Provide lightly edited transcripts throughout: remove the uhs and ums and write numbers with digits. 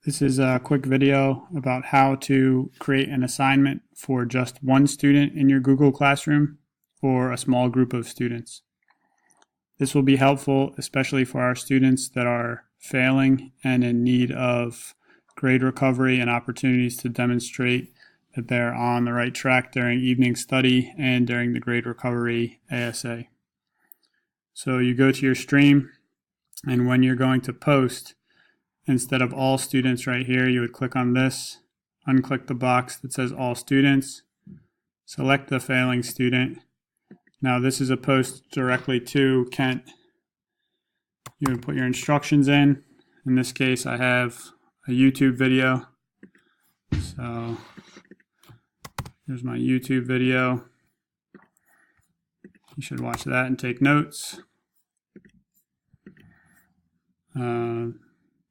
This is a quick video about how to create an assignment for just one student in your Google Classroom or a small group of students. This will be helpful, especially for our students that are failing and in need of grade recovery and opportunities to demonstrate that they're on the right track during evening study and during the grade recovery ASA. So you go to your stream, and when you're going to post, instead of all students right here, you would click on this, unclick the box that says all students, select the failing student. Now this is a post directly to Kent. You would put your instructions in. In this case, I have a YouTube video. So here's my YouTube video. You should watch that and take notes.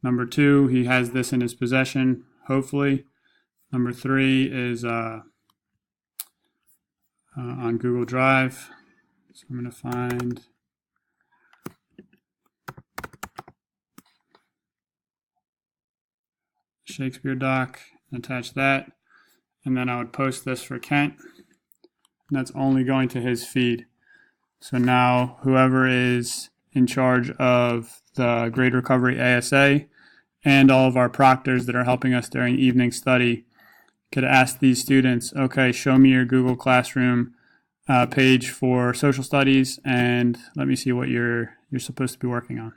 Number 2, he has this in his possession, hopefully. Number 3 is on Google Drive. So I'm going to find Shakespeare doc and attach that. And then I would post this for Kent. And that's only going to his feed. So now whoever is in charge of the grade recovery ASA and all of our proctors that are helping us during evening study could ask these students, okay, show me your Google Classroom page for social studies and let me see what you're supposed to be working on.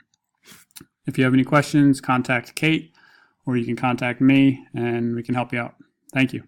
If you have any questions, contact Kate, or you can contact me and we can help you out. Thank you.